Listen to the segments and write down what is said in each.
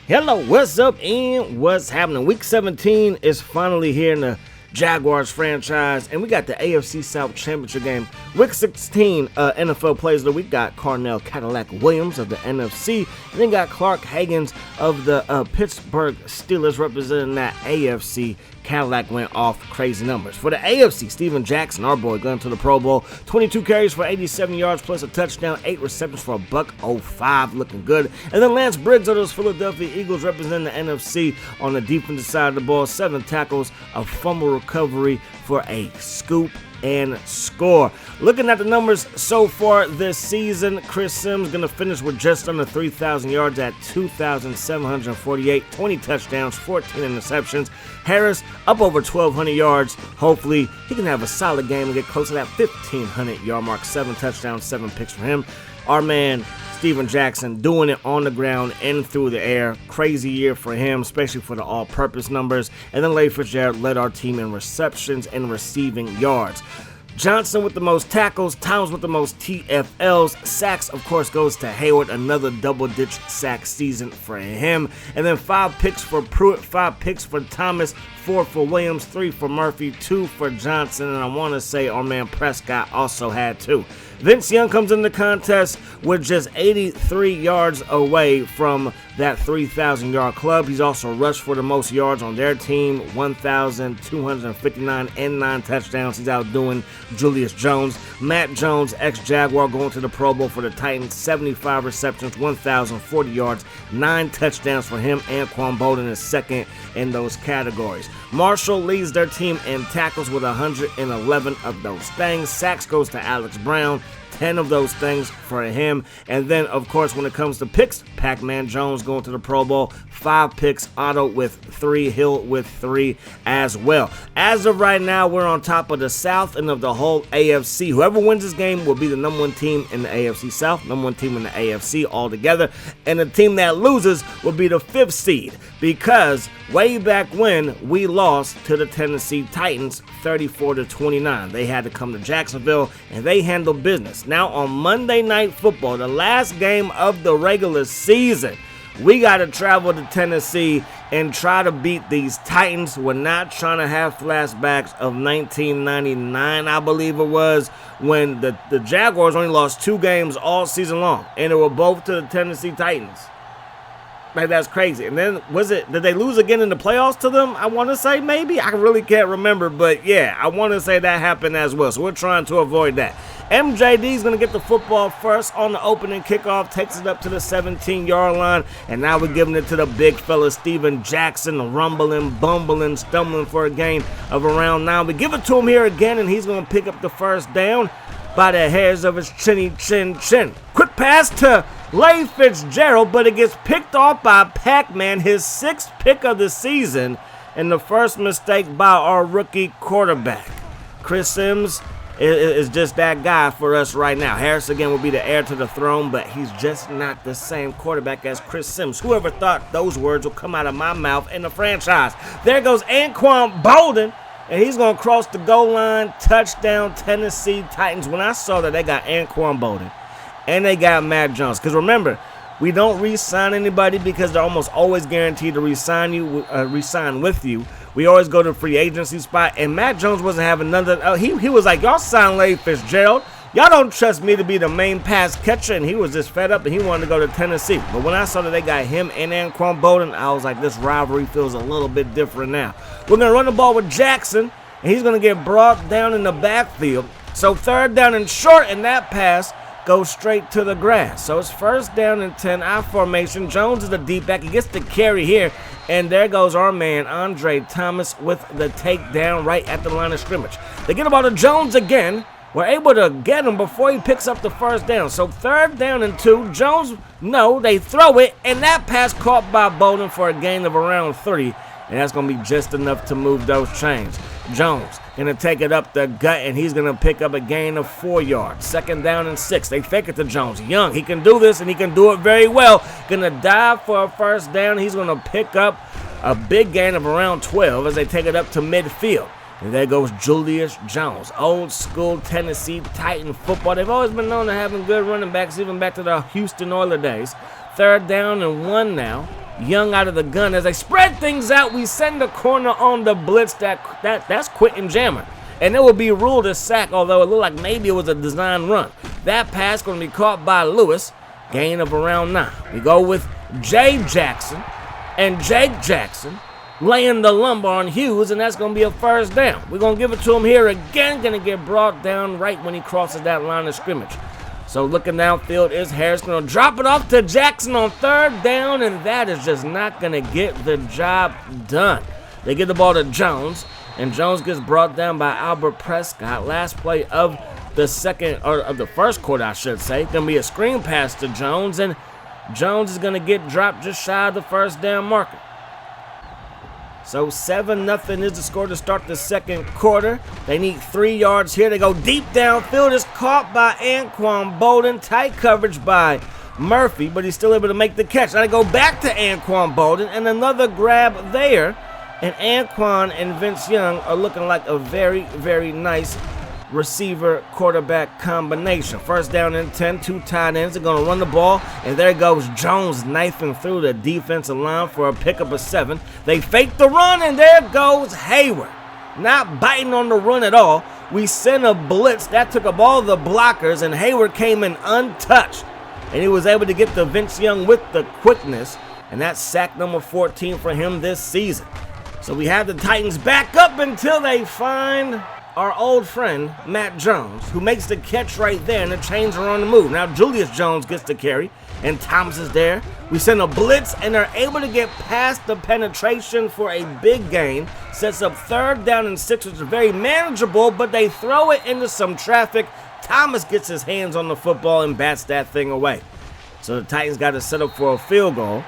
Hello, what's up and what's happening? Week 17 is finally here in the Jaguars franchise, and we got the AFC South Championship game. Week 16 NFL Players of the Week got Carnell Cadillac Williams of the NFC, and then got Clark Haggans of the Pittsburgh Steelers representing that AFC. Cadillac went off crazy numbers. For the AFC, Steven Jackson, our boy, going to the Pro Bowl. 22 carries for 87 yards plus a touchdown, 8 receptions for $105, looking good. And then Lance Briggs of those Philadelphia Eagles representing the NFC on the defensive side of the ball. 7 tackles, a fumble recovery for a scoop and score. Looking at the numbers so far this season, Chris Sims going to finish with just under 3,000 yards at 2,748, 20 touchdowns, 14 interceptions. Harris up over 1,200 yards. Hopefully, he can have a solid game and get close to that 1,500 yard mark. 7 touchdowns, 7 picks for him. Our man, Steven Jackson, doing it on the ground and through the air. Crazy year for him, especially for the all-purpose numbers. And then Larry Fitzgerald led our team in receptions and receiving yards. Johnson with the most tackles, Towns with the most TFLs. Sacks, of course, goes to Hayward. Another double-digit sack season for him. And then 5 picks for Pruitt, 5 picks for Thomas, 4 for Williams, 3 for Murphy, 2 for Johnson. And I want to say our man Prescott also had 2. Vince Young comes in the contest with just 83 yards away from that 3,000-yard club. He's also rushed for the most yards on their team, 1,259 and 9 touchdowns. He's outdoing Julius Jones. Matt Jones, ex-Jaguar, going to the Pro Bowl for the Titans, 75 receptions, 1,040 yards, 9 touchdowns for him. Anquan Bolden is second in those categories. Marshall leads their team in tackles with 111 of those things. Sacks goes to Alex Brown, 10 of those things for him. And then, of course, when it comes to picks, Pac-Man Jones going to the Pro Bowl, 5 picks, Otto with 3, Hill with 3 as well. As of right now, we're on top of the South and of the whole AFC. Whoever wins this game will be the number 1 team in the AFC South, number 1 team in the AFC altogether. And the team that loses will be the 5th seed, because way back when we lost to the Tennessee Titans 34-29. They had to come to Jacksonville and they handled business. Now on Monday Night Football, the last game of the regular season, we got to travel to Tennessee and try to beat these Titans. We're not trying to have flashbacks of 1999, I believe it was, when the Jaguars only lost 2 games all season long, and they were both to the Tennessee Titans. Like, that's crazy. And then, did they lose again in the playoffs to them? I want to say maybe. I really can't remember, but yeah, I want to say that happened as well. So we're trying to avoid that. MJD's going to get the football first on the opening kickoff, takes it up to the 17-yard line, and now we're giving it to the big fella, Steven Jackson, rumbling, bumbling, stumbling for a gain of around 9. We give it to him here again, and he's going to pick up the first down by the hairs of his chinny chin. Quick pass to Larry Fitzgerald, but it gets picked off by Pac-Man, his 6th pick of the season, and the first mistake by our rookie quarterback. Chris Sims is just that guy for us right now. Harris, again, will be the heir to the throne, but he's just not the same quarterback as Chris Sims. Whoever thought those words would come out of my mouth in the franchise? There goes Anquan Bolden, and he's going to cross the goal line. Touchdown, Tennessee Titans. When I saw that they got Anquan Bolden and they got Matt Jones, because remember, we don't re-sign anybody because they're almost always guaranteed to re-sign with you. We always go to the free agency spot, and Matt Jones wasn't having none of that. He was like, y'all sign Larry Fitzgerald. Y'all don't trust me to be the main pass catcher, and he was just fed up, and he wanted to go to Tennessee. But when I saw that they got him and Anquan Bolden, I was like, this rivalry feels a little bit different now. We're going to run the ball with Jackson, and he's going to get brought down in the backfield. So 3rd down and short, and that pass goes straight to the grass. So it's 1st down and 10, I formation. Jones is the deep back. He gets the carry here, and there goes our man Andre Thomas with the takedown right at the line of scrimmage. They get the ball to Jones again. We're able to get him before he picks up the 1st down. So 3rd down and 2. Jones, no, they throw it, and that pass caught by Bolden for a gain of around 3. And that's going to be just enough to move those chains. Jones going to take it up the gut, and he's going to pick up a gain of 4 yards. 2nd down and 6. They fake it to Jones. Young, he can do this, and he can do it very well. Going to dive for a 1st down. He's going to pick up a big gain of around 12 as they take it up to midfield. And there goes Julius Jones. Old school Tennessee Titan football. They've always been known to having good running backs, even back to the Houston Oilers days. 3rd down and 1 now. Young out of the gun. As they spread things out, we send the corner on the blitz. That's Quentin Jammer. And it will be ruled a sack, although it looked like maybe it was a design run. That pass going to be caught by Lewis. Gain of around 9. We go with Jay Jackson and Jake Jackson laying the lumber on Hughes, and that's going to be a first down. We're going to give it to him here again. Going to get brought down right when he crosses that line of scrimmage. So looking downfield is Harris. Going to drop it off to Jackson on third down, and that is just not going to get the job done. They get the ball to Jones, and Jones gets brought down by Albert Prescott. Last play of the second, or of the first quarter, I should say. Going to be a screen pass to Jones, and Jones is going to get dropped just shy of the first down marker. So 7-0 is the score to start the second quarter. They need 3 yards here. They go deep downfield. It's caught by Anquan Bolden. Tight coverage by Murphy, but he's still able to make the catch. Now they go back to Anquan Bolden, and another grab there. And Anquan and Vince Young are looking like a very, very nice receiver-quarterback combination. First down and 10, 2 tight ends are going to run the ball, and there goes Jones knifing through the defensive line for a pickup of 7. They fake the run, and there goes Hayward. Not biting on the run at all. We sent a blitz. That took up all the blockers, and Hayward came in untouched. And he was able to get to Vince Young with the quickness, and that's sack number 14 for him this season. So we have the Titans back up until they find our old friend, Matt Jones, who makes the catch right there, and the chains are on the move. Now Julius Jones gets the carry, and Thomas is there. We send a blitz, and they're able to get past the penetration for a big gain. Sets up third down and 6, which is very manageable, but they throw it into some traffic. Thomas gets his hands on the football and bats that thing away. So the Titans got to set up for a field goal.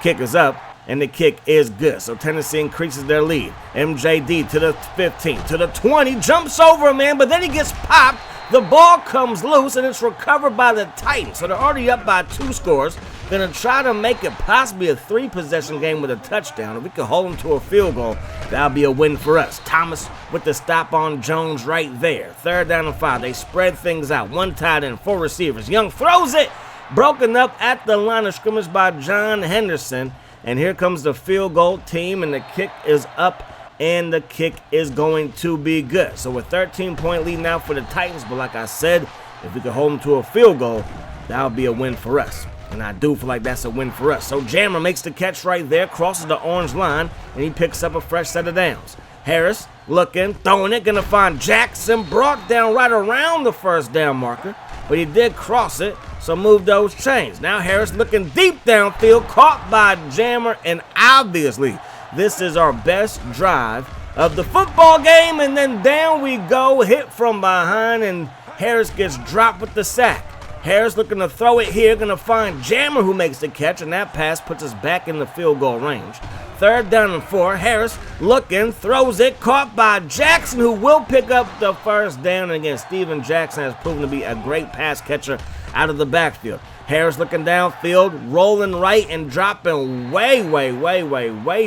Kick is up, and the kick is good. So Tennessee increases their lead. MJD to the 15, to the 20, jumps over a man, but then he gets popped. The ball comes loose, and it's recovered by the Titans. So they're already up by 2 scores. Going to try to make it possibly a 3-possession game with a touchdown. If we can hold them to a field goal, that'll be a win for us. Thomas with the stop on Jones right there. Third down and 5. They spread things out. 1 tight end, 4 receivers. Young throws it. Broken up at the line of scrimmage by John Henderson. And here comes the field goal team, and the kick is up, and the kick is going to be good. So a 13-point lead now for the Titans, but like I said, if we can hold them to a field goal, that'll be a win for us. And I do feel like that's a win for us. So Jammer makes the catch right there, crosses the orange line, and he picks up a fresh set of downs. Harris looking, throwing it, going to find Jackson, brought down right around the first down marker, but he did cross it, so move those chains. Now Harris looking deep downfield, caught by Jammer, and obviously this is our best drive of the football game, and then down we go, hit from behind, and Harris gets dropped with the sack. Harris looking to throw it here, going to find Jammer, who makes the catch, and that pass puts us back in the field goal range. Third down and 4. Harris looking, throws it, caught by Jackson, who will pick up the first down. And again, Steven Jackson has proven to be a great pass catcher out of the backfield. Harris looking downfield, rolling right and dropping way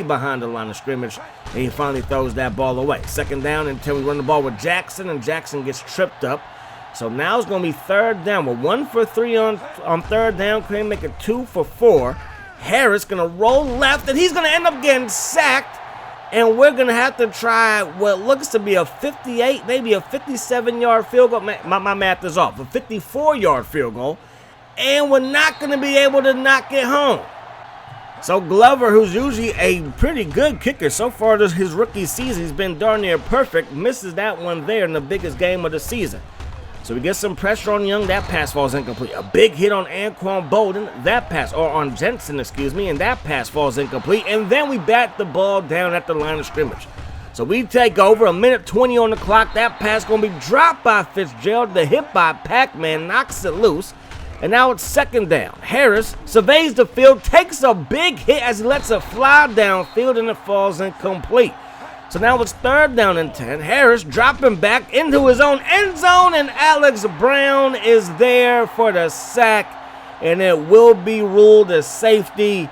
behind the line of scrimmage. And he finally throws that ball away. Second down until we run the ball with Jackson, and Jackson gets tripped up. So now it's going to be third down. We're 1 for 3 on third down. Can he make it 2 for 4? Harris going to roll left, and he's going to end up getting sacked. And we're going to have to try what looks to be a 58, maybe a 57-yard field goal. My math is off. A 54-yard field goal. And we're not going to be able to knock it home. So Glover, who's usually a pretty good kicker so far this his rookie season, he's been darn near perfect, misses that one there in the biggest game of the season. So we get some pressure on Young. That pass falls incomplete. A big hit on Anquan Bolden. That pass, or on Jensen, and that pass falls incomplete. And then we bat the ball down at the line of scrimmage. So we take over. 1:20 on the clock. That pass going to be dropped by Fitzgerald. The hit by Pac-Man knocks it loose. And now it's second down. Harris surveys the field, takes a big hit as he lets it fly downfield, and it falls incomplete. So now it's third down and 10. Harris dropping back into his own end zone, and Alex Brown is there for the sack, and it will be ruled as safety.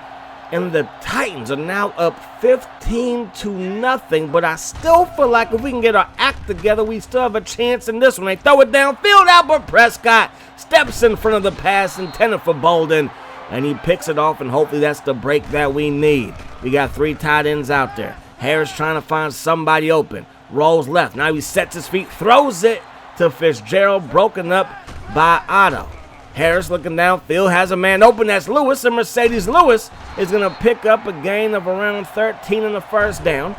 And the Titans are now up 15-0, but I still feel like if we can get our act together, we still have a chance in this one. They throw it downfield. Albert Prescott steps in front of the pass intended for Bolden, and he picks it off, and hopefully that's the break that we need. We got 3 tight ends out there. Harris trying to find somebody open. Rolls left. Now he sets his feet, throws it to Fitzgerald, broken up by Otto. Harris looking downfield, has a man open. That's Lewis, and Mercedes Lewis is going to pick up a gain of around 13 in the first down.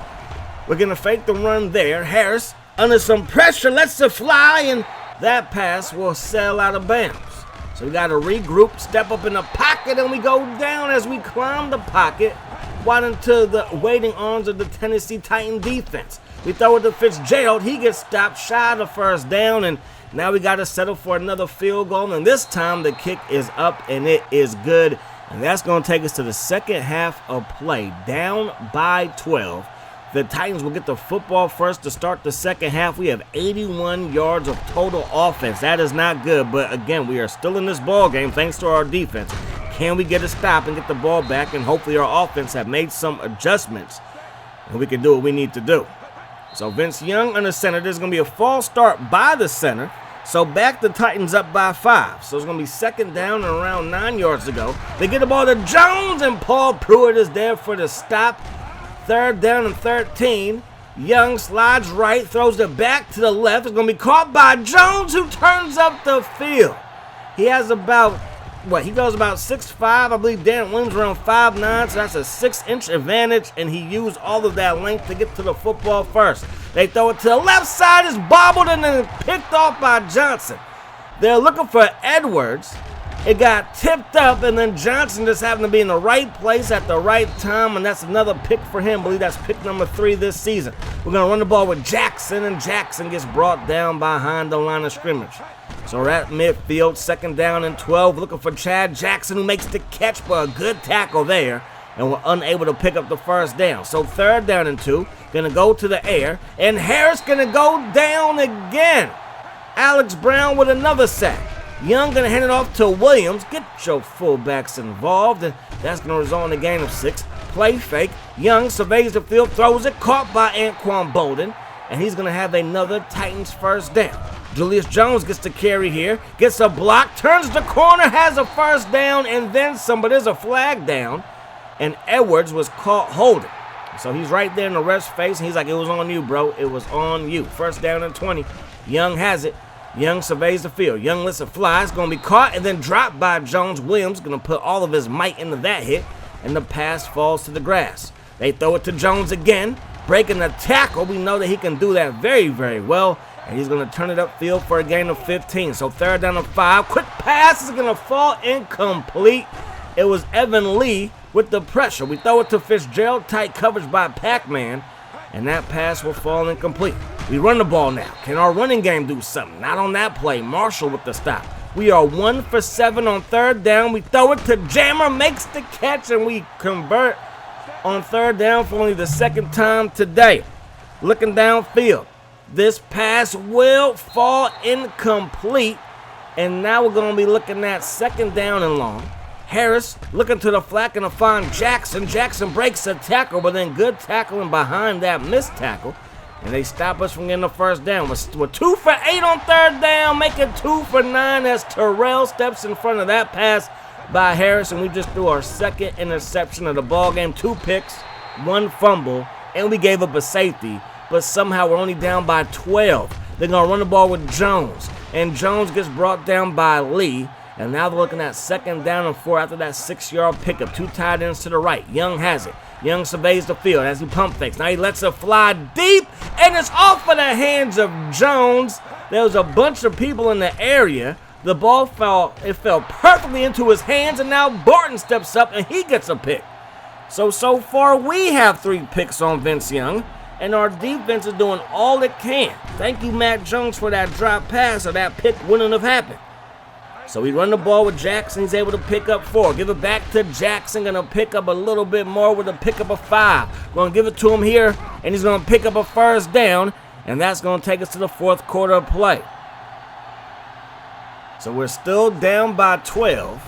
We're going to fake the run there. Harris, under some pressure, lets it fly, and that pass will sail out of bounds. So we got to regroup, step up in the pocket, and we go down as we climb the pocket wide into the waiting arms of the Tennessee Titan defense. We throw it to Fitzgerald. He gets stopped shy of the first down, and now we got to settle for another field goal, and this time the kick is up, and it is good. And that's going to take us to the second half of play, down by 12. The Titans will get the football first to start the second half. We have 81 yards of total offense. That is not good, but again, we are still in this ball game thanks to our defense. Can we get a stop and get the ball back? And hopefully our offense have made some adjustments, and we can do what we need to do. So Vince Young under center. There's going to be a false start by the center. So back the Titans up by 5. So it's going to be second down and around 9 yards to go. They get the ball to Jones, and Paul Pruitt is there for the stop. Third down and 13. Young slides right, throws it back to the left. It's going to be caught by Jones, who turns up the field. He has about, he goes about 6'5". I believe Dan Williams around 5'9", so that's a 6-inch advantage, and he used all of that length to get to the football first. They throw it to the left side, it's bobbled and then picked off by Johnson. They're looking for Edwards. It got tipped up, and then Johnson just happened to be in the right place at the right time, and that's another pick for him. I believe that's pick number 3 this season. We're going to run the ball with Jackson, and Jackson gets brought down behind the line of scrimmage. So we're at midfield, second down and 12, looking for Chad Jackson, who makes the catch for a good tackle there, and we're unable to pick up the first down. So third down and 2, going to go to the air, and Harris going to go down again. Alex Brown with another sack. Young going to hand it off to Williams. Get your fullbacks involved, and that's going to result in a gain of 6. Play fake. Young surveys the field, throws it, caught by Anquan Bolden, and he's going to have another Titans first down. Julius Jones gets the carry here, gets a block, turns the corner, has a first down, and then some, but there's a flag down, and Edwards was caught holding. So he's right there in the ref's face, and he's like, it was on you, bro. It was on you. First down and 20. Young has it. Young surveys the field. Young lets it fly. It's going to be caught and then dropped by Jones. Williams going to put all of his might into that hit, and the pass falls to the grass. They throw it to Jones again, breaking the tackle. We know that he can do that very, very well, and he's going to turn it upfield for a gain of 15. So third down and 5. Quick pass is going to fall incomplete. It was Evan Lee with the pressure. We throw it to Fitzgerald, tight coverage by Pac-Man, and that pass will fall incomplete. We run the ball now. Can our running game do something? Not on that play. Marshall with the stop. We are 1 for 7 on third down. We throw it to Jammer, makes the catch, and we convert on third down for only the second time today. Looking downfield. This pass will fall incomplete, and now we're going to be looking at second down and long. Harris looking to the flat and to find Jackson. Jackson breaks a tackle, but then good tackling behind that missed tackle. And they stop us from getting the first down. We're 2 for 8 on third down, making 2 for 9 as Terrell steps in front of that pass by Harris. And we just threw our second interception of the ball game. 2 picks, 1 fumble, and we gave up a safety. But somehow we're only down by 12. They're going to run the ball with Jones. And Jones gets brought down by Lee. And now they're looking at second down and 4 after that 6-yard pickup. 2 tight ends to the right. Young has it. Young surveys the field as he pump fakes. Now he lets it fly deep, and it's off of the hands of Jones. There was a bunch of people in the area. The ball fell perfectly into his hands, and now Barton steps up, and he gets a pick. So far we have 3 picks on Vince Young, and our defense is doing all it can. Thank you, Matt Jones, for that drop pass, or that pick wouldn't have happened. So we run the ball with Jackson. He's able to pick up 4. Give it back to Jackson. Going to pick up a little bit more with a pick up of 5. Going to give it to him here, and he's going to pick up a first down, and that's going to take us to the fourth quarter of play. So we're still down by 12.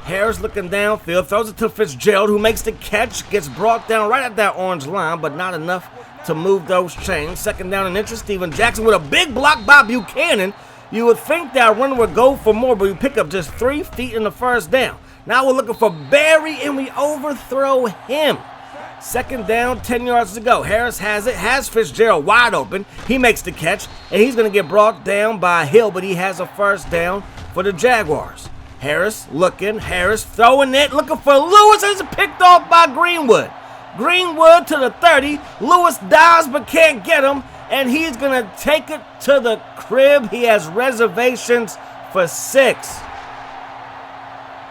Harris looking downfield, throws it to Fitzgerald, who makes the catch, gets brought down right at that orange line, but not enough to move those chains. Second down and inches. Steven Jackson with a big block by Buchanan. You would think that runner would go for more, but we pick up just 3 feet in the first down. Now we're looking for Barry, and we overthrow him. Second down, 10 yards to go. Harris has it, has Fitzgerald wide open. He makes the catch, and he's going to get brought down by Hill, but he has a first down for the Jaguars. Harris looking, Harris throwing it, looking for Lewis. It's picked off by Greenwood. Greenwood to the 30. Lewis dives but can't get him, and he's going to take it to the crib. He has reservations for 6.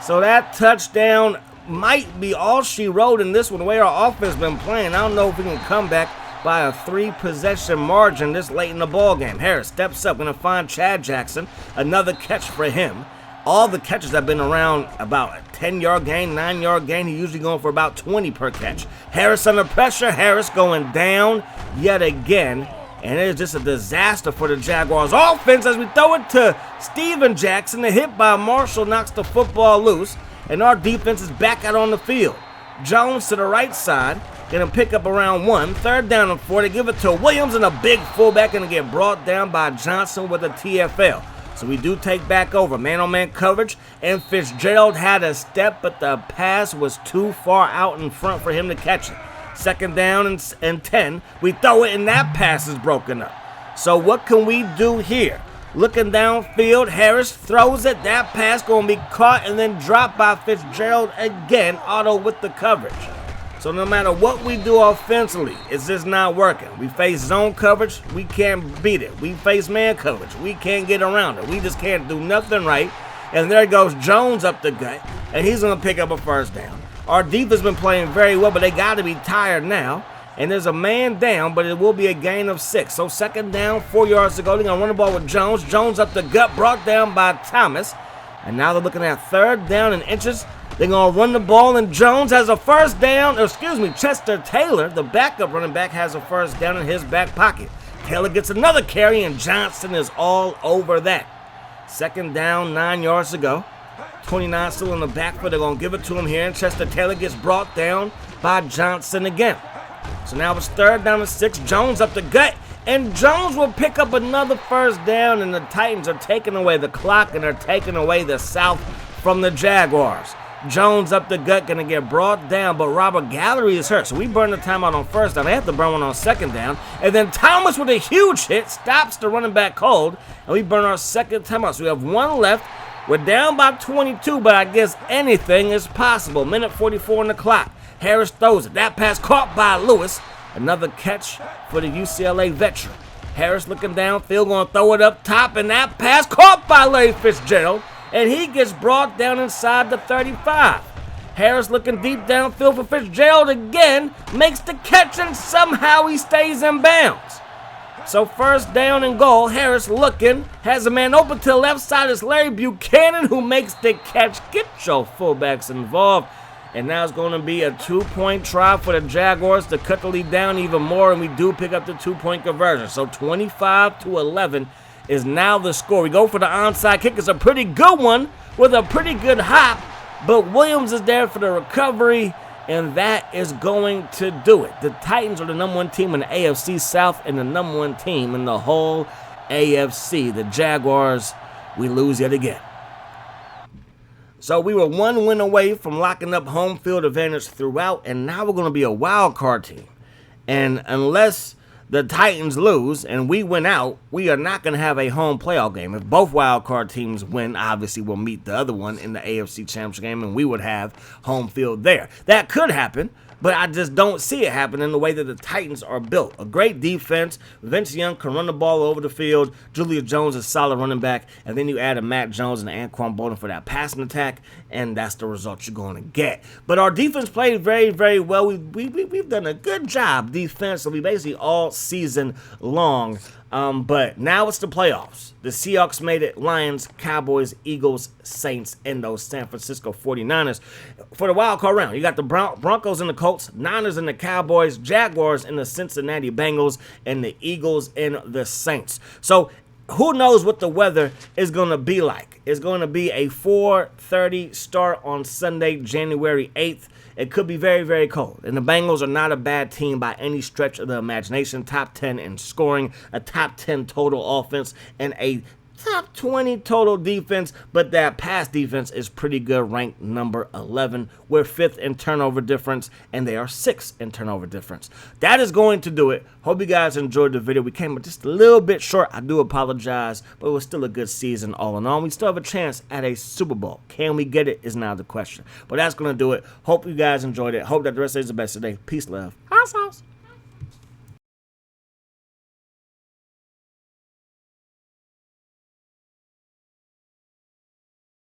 So that touchdown might be all she wrote in this one, the way our offense been playing. I don't know if we can come back by a 3-possession margin this late in the ball game. Harris steps up, going to find Chad Jackson. Another catch for him. All the catches have been around about a 10-yard gain, 9-yard gain. He's usually going for about 20 per catch. Harris under pressure. Harris going down yet again. And it is just a disaster for the Jaguars offense as we throw it to Steven Jackson. The hit by Marshall knocks the football loose. And our defense is back out on the field. Jones to the right side. Going to pick up around 1. Third down and 4. They give it to Williams, and a big fullback going to get brought down by Johnson with a TFL. So we do take back over. Man-on-man coverage. And Fitzgerald had a step, but the pass was too far out in front for him to catch it. Second down and 10. We throw it, and that pass is broken up. So what can we do here? Looking downfield, Harris throws it. That pass going to be caught and then dropped by Fitzgerald again. Otto with the coverage. So no matter what we do offensively, it's just not working. We face zone coverage, we can't beat it. We face man coverage, we can't get around it. We just can't do nothing right. And there goes Jones up the gut, and he's going to pick up a first down. Our defense has been playing very well, but they got to be tired now. And there's a man down, but it will be a gain of 6. So second down, 4 yards to go. They're going to run the ball with Jones. Jones up the gut, brought down by Thomas. And now they're looking at third down and inches. They're going to run the ball, and Jones has a first down. Chester Taylor, the backup running back, has a first down in his back pocket. Taylor gets another carry, and Johnson is all over that. Second down, 9 yards to go. 29 still in the backfield. They're going to give it to him here, and Chester Taylor gets brought down by Johnson again. So now it's third down and 6. Jones up the gut, and Jones will pick up another first down, and the Titans are taking away the clock, and they're taking away the South from the Jaguars. Jones up the gut, going to get brought down, but Robert Gallery is hurt. So we burn the timeout on first down. They have to burn one on second down. And then Thomas with a huge hit stops the running back cold, and we burn our second timeout. So we have 1 left. We're down by 22, but I guess anything is possible. Minute 44 on the clock. Harris throws it. That pass caught by Lewis. Another catch for the UCLA veteran. Harris looking downfield, going to throw it up top, and that pass caught by Larry Fitzgerald, and he gets brought down inside the 35. Harris looking deep downfield for Fitzgerald again, makes the catch, and somehow he stays in bounds. So first down and goal. Harris looking, has a man open to the left side. It's Larry Buchanan who makes the catch. Get your fullbacks involved. And now it's going to be a 2-point try for the Jaguars to cut the lead down even more, and we do pick up the 2-point conversion. So 25-11 is now the score. We go for the onside kick. It's a pretty good one with a pretty good hop, but Williams is there for the recovery, and that is going to do it. The Titans are the number 1 team in the AFC South and the number 1 team in the whole AFC. The Jaguars, we lose yet again. So we were 1 win away from locking up home field advantage throughout, and now we're going to be a wild card team. And unless the Titans lose and we win out, we are not going to have a home playoff game. If both wild card teams win, obviously we'll meet the other one in the AFC Championship game, and we would have home field there. That could happen, but I just don't see it happening the way that the Titans are built. A great defense. Vince Young can run the ball over the field. Julius Jones is a solid running back. And then you add a Matt Jones and Anquan Bolden for that passing attack, and that's the result you're going to get. But our defense played very, very well. We've done a good job defensively basically all season long. But now it's the playoffs. The Seahawks made it. Lions, Cowboys, Eagles, Saints, and those San Francisco 49ers for the wild card round. You got the Broncos and the Colts, Niners and the Cowboys, Jaguars and the Cincinnati Bengals, and the Eagles and the Saints. So who knows what the weather is going to be like. It's going to be a 4:30 start on Sunday, January 8th. It could be very, very cold. And the Bengals are not a bad team by any stretch of the imagination. Top 10 in scoring, a top 10 total offense, and a top 20 total defense, but that pass defense is pretty good, ranked number 11. We're 5th in turnover difference, and they are 6th in turnover difference. That is going to do it. Hope you guys enjoyed the video. We came just a little bit short. I do apologize, but it was still a good season all in all. We still have a chance at a Super Bowl. Can we get it is now the question. But that's going to do it. Hope you guys enjoyed it. Hope that the rest of the day is the best today. Peace, love. House.